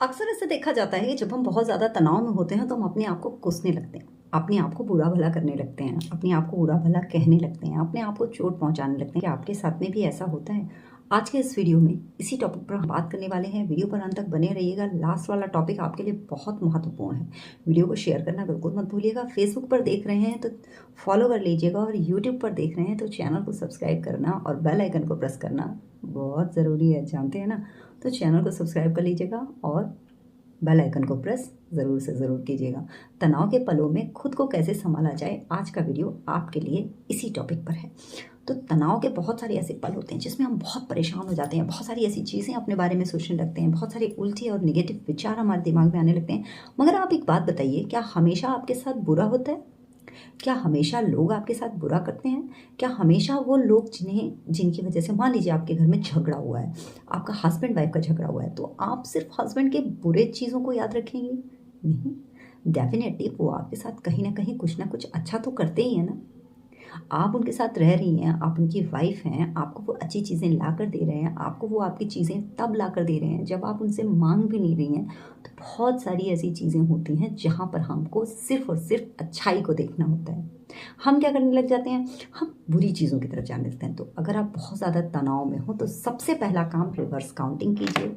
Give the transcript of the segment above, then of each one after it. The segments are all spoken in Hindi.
अक्सर ऐसे देखा जाता है कि जब हम बहुत ज़्यादा तनाव में होते हैं तो हम अपने आप को कोसने लगते हैं, अपने आप को बुरा भला करने लगते हैं, अपने आप को बुरा भला कहने लगते हैं, अपने आप को चोट पहुंचाने लगते हैं। क्या आपके साथ में भी ऐसा होता है? आज के इस वीडियो में इसी टॉपिक पर हम बात करने वाले हैं। वीडियो पर अंत तक बने रहिएगा। लास्ट वाला टॉपिक आपके लिए बहुत महत्वपूर्ण है। वीडियो को शेयर करना बिल्कुल मत भूलिएगा। फेसबुक पर देख रहे हैं तो फॉलो कर लीजिएगा और यूट्यूब पर देख रहे हैं तो चैनल को सब्सक्राइब करना और बेल आइकन को प्रेस करना बहुत ज़रूरी है, जानते हैं ना। तो चैनल को सब्सक्राइब कर लीजिएगा और बेल आइकन को प्रेस ज़रूर से ज़रूर कीजिएगा। तनाव के पलों में खुद को कैसे संभाला जाए, आज का वीडियो आपके लिए इसी टॉपिक पर है। तो तनाव के बहुत सारे ऐसे पल होते हैं जिसमें हम बहुत परेशान हो जाते हैं, बहुत सारी ऐसी चीज़ें अपने बारे में सोचने लगते हैं, बहुत सारे उल्टे और नेगेटिव विचार हमारे दिमाग में आने लगते हैं। मगर आप एक बात बताइए, क्या हमेशा आपके साथ बुरा होता है? क्या हमेशा लोग आपके साथ बुरा करते हैं? क्या हमेशा वो लोग जिनकी वजह से, मान लीजिए आपके घर में झगड़ा हुआ है, आपका हस्बैंड वाइफ का झगड़ा हुआ है, तो आप सिर्फ हस्बैंड के बुरे चीज़ों को याद रखेंगे? नहीं, डेफिनेटली वो आपके साथ कहीं ना कुछ अच्छा तो करते ही है ना। आप उनके साथ रह रही हैं, आप उनकी वाइफ हैं, आपको वो अच्छी चीज़ें ला कर दे रहे हैं, आपको वो आपकी चीज़ें तब ला कर दे रहे हैं जब आप उनसे मांग भी नहीं रही हैं। तो बहुत सारी ऐसी चीज़ें होती हैं जहाँ पर हमको सिर्फ और सिर्फ अच्छाई को देखना होता है। हम क्या करने लग जाते हैं, हम बुरी चीज़ों की तरफ जाने लगते हैं। तो अगर आप बहुत ज़्यादा तनाव में हो तो सबसे पहला काम, रिवर्स काउंटिंग कीजिए,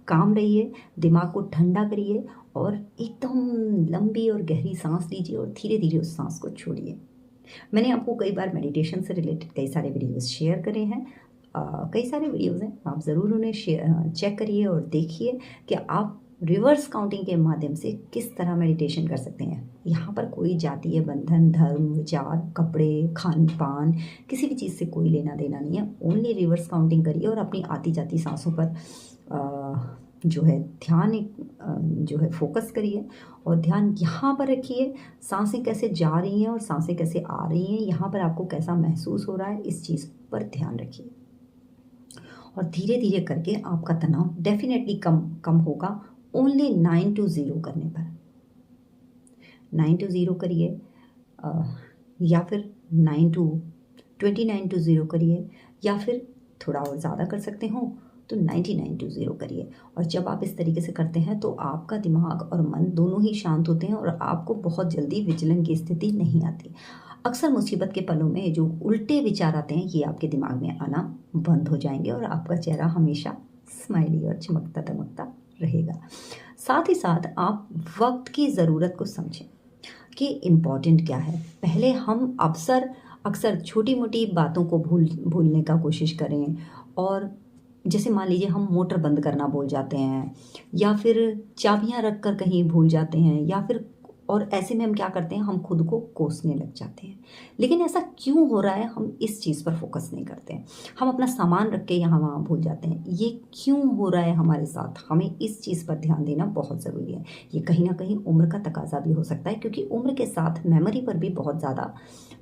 काम रहिए, दिमाग को ठंडा करिए और एकदम लंबी और गहरी सांस लीजिए और धीरे धीरे उस सांस को छोड़िए। मैंने आपको कई बार मेडिटेशन से रिलेटेड कई सारे वीडियोस शेयर करे हैं। कई सारे वीडियोस हैं, आप ज़रूर उन्हें चेक करिए और देखिए कि आप रिवर्स काउंटिंग के माध्यम से किस तरह मेडिटेशन कर सकते हैं। यहाँ पर कोई जातीय बंधन, धर्म, विचार, कपड़े, खान पान, किसी भी चीज़ से कोई लेना देना नहीं है। ओनली रिवर्स काउंटिंग करिए और अपनी आती जाती सांसों पर जो है ध्यान जो है फोकस करिए और ध्यान यहाँ पर रखिए, सांसें कैसे जा रही हैं और सांसें कैसे आ रही हैं, यहाँ पर आपको कैसा महसूस हो रहा है, इस चीज़ पर ध्यान रखिए। और धीरे धीरे करके आपका तनाव डेफिनेटली कम कम होगा। ओनली 9 to 0 करने पर 9 to 0 करिए, या फिर 29 to 0 करिए, या फिर थोड़ा और ज़्यादा कर सकते हो तो 99 to 0 करिए। और जब आप इस तरीके से करते हैं तो आपका दिमाग और मन दोनों ही शांत होते हैं और आपको बहुत जल्दी विचलन की स्थिति नहीं आती। अक्सर मुसीबत के पलों में जो उल्टे विचार आते हैं ये आपके दिमाग में आना बंद हो जाएंगे और आपका चेहरा हमेशा स्माइली और चमकता दमकता रहेगा। साथ ही साथ आप वक्त की ज़रूरत को समझें कि इम्पॉर्टेंट क्या है। पहले हम अक्सर छोटी मोटी बातों को भूलने का कोशिश करें, और जैसे मान लीजिए हम मोटर बंद करना भूल जाते हैं, या फिर चाबियां रख कर कहीं भूल जाते हैं, या फिर, और ऐसे में हम क्या करते हैं, हम खुद को कोसने लग जाते हैं। लेकिन ऐसा क्यों हो रहा है, हम इस चीज़ पर फोकस नहीं करते हैं। हम अपना सामान रख के यहाँ वहाँ भूल जाते हैं। ये क्यों हो रहा है हमारे साथ, हमें इस चीज़ पर ध्यान देना बहुत ज़रूरी है। ये कहीं ना कहीं उम्र का तकाजा भी हो सकता है, क्योंकि उम्र के साथ मेमोरी पर भी बहुत ज़्यादा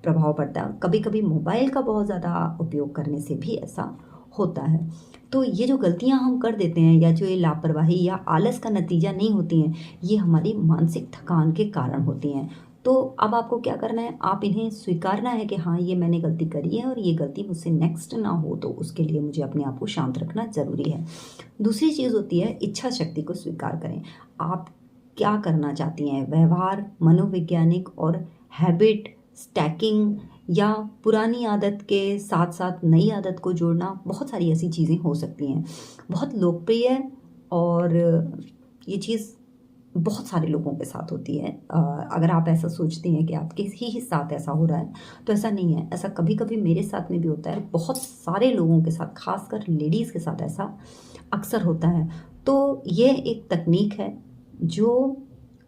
प्रभाव पड़ता है। कभी कभी मोबाइल का बहुत ज़्यादा उपयोग करने से भी ऐसा होता है। तो ये जो गलतियां हम कर देते हैं, या जो ये लापरवाही या आलस का नतीजा नहीं होती हैं, ये हमारी मानसिक थकान के कारण होती हैं। तो अब आपको क्या करना है, आप इन्हें स्वीकारना है कि हाँ, ये मैंने गलती करी है और ये गलती मुझसे नेक्स्ट ना हो, तो उसके लिए मुझे अपने आप को शांत रखना ज़रूरी है। दूसरी चीज़ होती है, इच्छा शक्ति को स्वीकार करें। आप क्या करना चाहती हैं, व्यवहार, मनोवैज्ञानिक और हैबिट स्टैकिंग, या पुरानी आदत के साथ साथ नई आदत को जोड़ना, बहुत सारी ऐसी चीज़ें हो सकती हैं। बहुत लोकप्रिय है और ये चीज़ बहुत सारे लोगों के साथ होती है। अगर आप ऐसा सोचते हैं कि आपके ही साथ ऐसा हो रहा है, तो ऐसा नहीं है। ऐसा कभी कभी मेरे साथ में भी होता है, बहुत सारे लोगों के साथ, खासकर लेडीज़ के साथ ऐसा अक्सर होता है। तो ये एक तकनीक है जो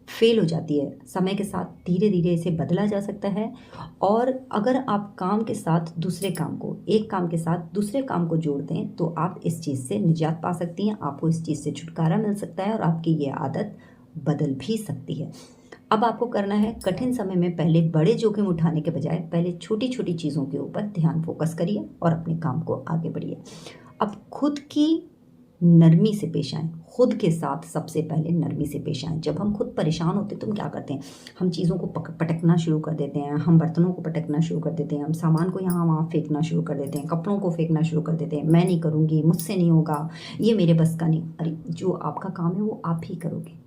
फेल हो जाती है। समय के साथ धीरे धीरे इसे बदला जा सकता है। और अगर आप काम के साथ दूसरे काम को, एक काम के साथ दूसरे काम को जोड़ दें, तो आप इस चीज़ से निजात पा सकती हैं, आपको इस चीज़ से छुटकारा मिल सकता है और आपकी ये आदत बदल भी सकती है। अब आपको करना है, कठिन समय में पहले बड़े जोखिम उठाने के बजाय पहले छोटी छोटी चीज़ों के ऊपर ध्यान फोकस करिए और अपने काम को आगे बढ़िए। अब खुद की नरमी से पेश आएँ, खुद के साथ सबसे पहले नरमी से पेश आएँ। जब हम खुद परेशान होते हैं तो हम क्या करते हैं, हम चीज़ों को पटकना शुरू कर देते हैं, हम बर्तनों को पटकना शुरू कर देते हैं, हम सामान को यहाँ वहाँ फेंकना शुरू कर देते हैं, कपड़ों को फेंकना शुरू कर देते हैं। मैं नहीं करूँगी, मुझसे नहीं होगा, ये मेरे बस का नहीं। अरे जो आपका काम है वो आप ही करोगे,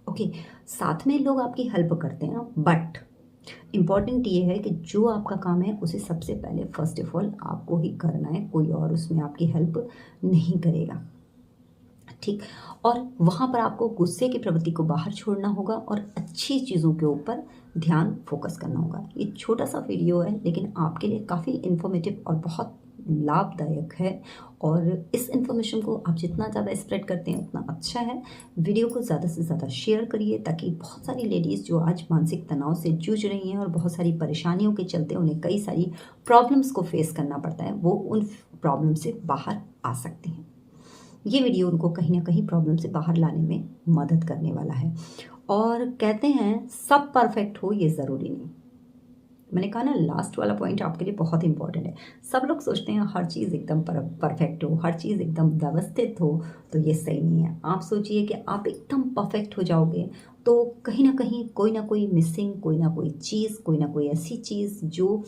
ओके। साथ में लोग आपकी हेल्प करते हैं, बट इम्पॉर्टेंट ये है कि जो आपका काम है उसे सबसे पहले फर्स्ट ऑफ ऑल आपको ही करना है, कोई और उसमें आपकी हेल्प नहीं करेगा, ठीक। और वहाँ पर आपको गुस्से की प्रवृत्ति को बाहर छोड़ना होगा और अच्छी चीज़ों के ऊपर ध्यान फोकस करना होगा। ये छोटा सा वीडियो है लेकिन आपके लिए काफ़ी इन्फॉर्मेटिव और बहुत लाभदायक है, और इस इन्फॉर्मेशन को आप जितना ज़्यादा स्प्रेड करते हैं उतना अच्छा है। वीडियो को ज़्यादा से ज़्यादा शेयर करिए ताकि बहुत सारी लेडीज़ जो आज मानसिक तनाव से जूझ रही हैं और बहुत सारी परेशानियों के चलते उन्हें कई सारी प्रॉब्लम्स को फेस करना पड़ता है, वो उन प्रॉब्लम से बाहर आ सकती हैं। ये वीडियो उनको कहीं ना कहीं प्रॉब्लम से बाहर लाने में मदद करने वाला है। और कहते हैं सब परफेक्ट हो ये ज़रूरी नहीं। मैंने कहा ना, लास्ट वाला पॉइंट आपके लिए बहुत इंपॉर्टेंट है। सब लोग सोचते हैं हर चीज़ एकदम परफेक्ट हो, हर चीज़ एकदम व्यवस्थित हो, तो ये सही नहीं है। आप सोचिए कि आप एकदम परफेक्ट हो जाओगे तो कहीं ना कहीं कोई ना कोई मिसिंग, कोई ना कोई चीज़, कोई ना कोई ऐसी चीज़ जो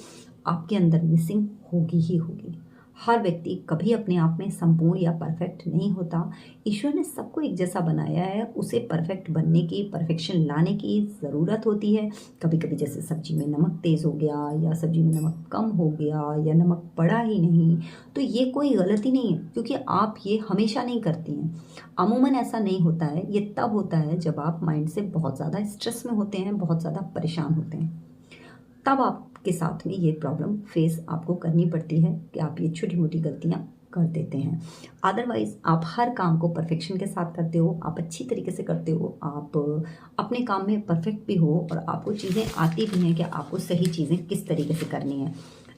आपके अंदर मिसिंग होगी ही होगी। हर व्यक्ति कभी अपने आप में संपूर्ण या परफेक्ट नहीं होता। ईश्वर ने सबको एक जैसा बनाया है, उसे परफेक्ट बनने की, परफेक्शन लाने की ज़रूरत होती है। कभी कभी जैसे सब्जी में नमक तेज़ हो गया या सब्जी में नमक कम हो गया या नमक पड़ा ही नहीं, तो ये कोई गलती नहीं है, क्योंकि आप ये हमेशा नहीं करती हैं। अमूमन ऐसा नहीं होता है। ये तब होता है जब आप माइंड से बहुत ज़्यादा स्ट्रेस में होते हैं, बहुत ज़्यादा परेशान होते हैं, तब आपके साथ में ये प्रॉब्लम फेस आपको करनी पड़ती है कि आप ये छोटी मोटी गलतियाँ कर देते हैं। अदरवाइज़ आप हर काम को परफेक्शन के साथ करते हो, आप अच्छी तरीके से करते हो, आप अपने काम में परफेक्ट भी हो और आपको चीज़ें आती भी हैं कि आपको सही चीज़ें किस तरीके से करनी है।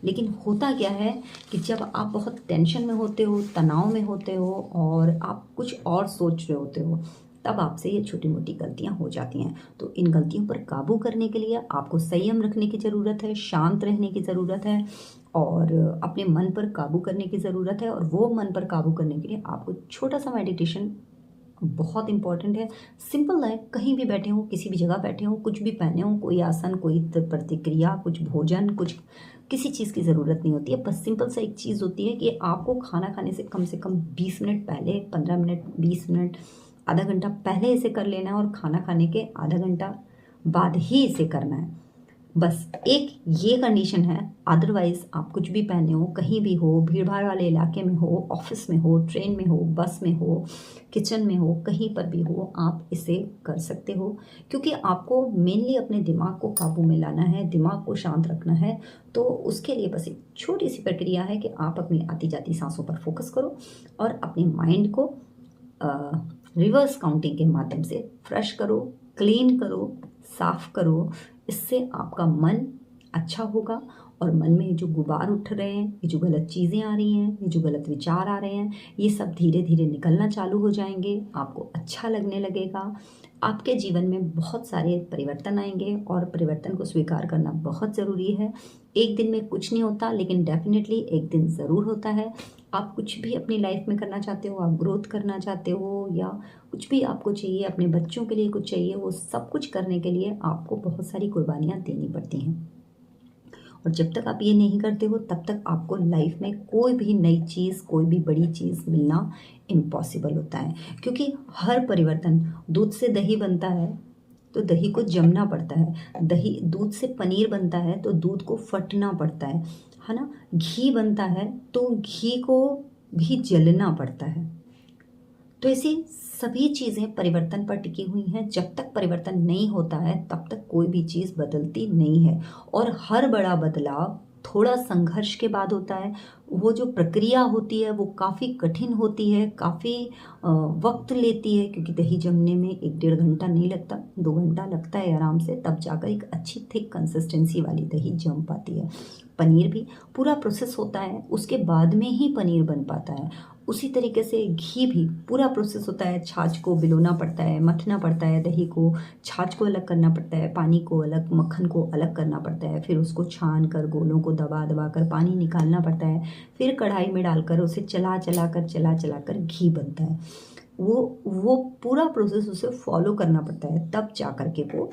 लेकिन होता क्या है कि जब आप बहुत टेंशन में होते हो, तनाव में होते हो और आप कुछ और सोच रहे होते हो, तब आपसे ये छोटी मोटी गलतियां हो जाती हैं। तो इन गलतियों पर काबू करने के लिए आपको संयम रखने की ज़रूरत है, शांत रहने की ज़रूरत है और अपने मन पर काबू करने की ज़रूरत है। और वो मन पर काबू करने के लिए आपको छोटा सा मेडिटेशन बहुत इंपॉर्टेंट है। सिंपल है, कहीं भी बैठे हो, किसी भी जगह बैठे हो, कुछ भी पहने हो, कोई आसन, कोई प्रतिक्रिया, कुछ भोजन, कुछ किसी चीज़ की ज़रूरत नहीं होती है। बस सिंपल सा एक चीज़ होती है कि आपको खाना खाने से कम 20 मिनट पहले, 15 मिनट, 20 मिनट, आधा घंटा पहले इसे कर लेना है और खाना खाने के आधा घंटा बाद ही इसे करना है। बस एक ये कंडीशन है। अदरवाइज आप कुछ भी पहने हो, कहीं भी हो, भीड़ भाड़ वाले इलाके में हो, ऑफिस में हो, ट्रेन में हो, बस में हो, किचन में हो, कहीं पर भी हो, आप इसे कर सकते हो। क्योंकि आपको मेनली अपने दिमाग को काबू में लाना है, दिमाग को शांत रखना है। तो उसके लिए बस एक छोटी सी प्रक्रिया है कि आप अपनी आती जाती सांसों पर फोकस करो और अपने माइंड को रिवर्स काउंटिंग के माध्यम से फ्रेश करो, क्लीन करो, साफ करो। इससे आपका मन अच्छा होगा और मन में जो गुबार उठ रहे हैं, ये जो गलत चीज़ें आ रही हैं, ये जो गलत विचार आ रहे हैं, ये सब धीरे धीरे निकलना चालू हो जाएंगे। आपको अच्छा लगने लगेगा। आपके जीवन में बहुत सारे परिवर्तन आएंगे और परिवर्तन को स्वीकार करना बहुत ज़रूरी है। एक दिन में कुछ नहीं होता, लेकिन डेफिनेटली एक दिन ज़रूर होता है। आप कुछ भी अपनी लाइफ में करना चाहते हो, आप ग्रोथ करना चाहते हो या कुछ भी आपको चाहिए, अपने बच्चों के लिए कुछ चाहिए, वो सब कुछ करने के लिए आपको बहुत सारी कुर्बानियाँ देनी पड़ती हैं। और जब तक आप ये नहीं करते हो तब तक आपको लाइफ में कोई भी नई चीज़, कोई भी बड़ी चीज़ मिलना इम्पॉसिबल होता है। क्योंकि हर परिवर्तन, दूध से दही बनता है तो दही को जमना पड़ता है, दही दूध से पनीर बनता है तो दूध को फटना पड़ता है ना। घी बनता है तो घी को भी जलना पड़ता है। तो ऐसी सभी चीज़ें परिवर्तन पर टिकी हुई हैं। जब तक परिवर्तन नहीं होता है तब तक कोई भी चीज़ बदलती नहीं है। और हर बड़ा बदलाव थोड़ा संघर्ष के बाद होता है। वो जो प्रक्रिया होती है वो काफ़ी कठिन होती है, काफ़ी वक्त लेती है, क्योंकि दही जमने में 1-1.5 घंटा नहीं लगता, 2 घंटा लगता है आराम से, तब जाकर एक अच्छी थिक कंसिस्टेंसी वाली दही जम पाती है। पनीर भी पूरा प्रोसेस होता है, उसके बाद में ही पनीर बन पाता है। उसी तरीके से घी भी पूरा प्रोसेस होता है। छाछ को भिगोना पड़ता है, मथना पड़ता है, दही को, छाछ को अलग करना पड़ता है, पानी को अलग, मक्खन को अलग करना पड़ता है, फिर उसको छान कर गोलों को दबा दबा कर पानी निकालना पड़ता है, फिर कढ़ाई में डालकर उसे चला चला कर घी बनता है। वो पूरा प्रोसेस उसे फॉलो करना पड़ता है, तब जा कर के वो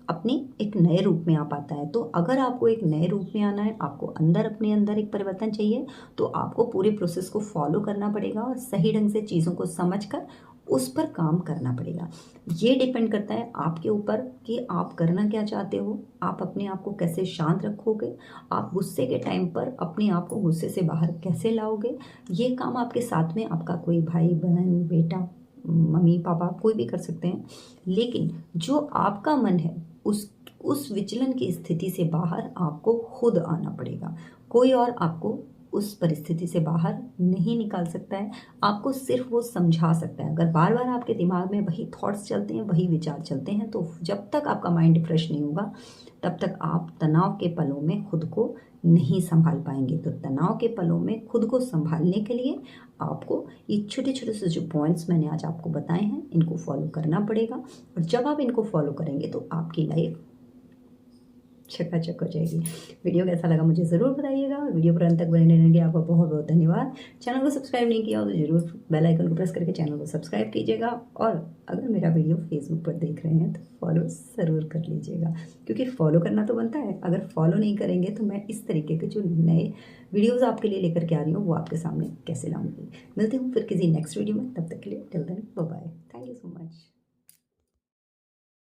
अपनी एक नए रूप में आ पाता है। तो अगर आपको एक नए रूप में आना है, आपको अपने अंदर एक परिवर्तन चाहिए, तो आपको पूरे प्रोसेस को फॉलो करना पड़ेगा और सही ढंग से चीज़ों को समझकर उस पर काम करना पड़ेगा। ये डिपेंड करता है आपके ऊपर कि आप करना क्या चाहते हो, आप अपने आप को कैसे शांत रखोगे, आप गुस्से के टाइम पर अपने आप को गुस्से से बाहर कैसे लाओगे। ये काम आपके साथ में आपका कोई भाई बहन बेटा मम्मी पापा कोई भी कर सकते हैं, लेकिन जो आपका मन है उस विचलन की स्थिति से बाहर आपको खुद आना पड़ेगा। कोई और आपको उस परिस्थिति से बाहर नहीं निकाल सकता है, आपको सिर्फ वो समझा सकता है। अगर बार बार आपके दिमाग में वही थॉट्स चलते हैं, वही विचार चलते हैं, तो जब तक आपका माइंड फ्रेश नहीं होगा तब तक आप तनाव के पलों में खुद को नहीं संभाल पाएंगे। तो तनाव के पलों में खुद को संभालने के लिए आपको ये छोटे छोटे से जो पॉइंट्स मैंने आज आपको बताए हैं, इनको फॉलो करना पड़ेगा। और जब आप इनको फॉलो करेंगे तो आपकी लाइफ चकाचक हो जाएगी। वीडियो कैसा लगा मुझे ज़रूर बताइएगा, और वीडियो पर अंत तक बने रहने के लिए आपका बहुत बहुत धन्यवाद। चैनल को सब्सक्राइब नहीं किया हो तो ज़रूर बेल आइकन को प्रेस करके चैनल को सब्सक्राइब कीजिएगा, और अगर मेरा वीडियो फेसबुक पर देख रहे हैं तो फॉलो ज़रूर कर लीजिएगा, क्योंकि फॉलो करना तो बनता है। अगर फॉलो नहीं करेंगे तो मैं इस तरीके के जो नए वीडियोज़ आपके लिए लेकर के आ रही हूँ वो आपके सामने कैसे लाऊंगी। मिलते हूँ फिर किसी नेक्स्ट वीडियो में, तब तक के लिए till then bye bye. Thank you so much.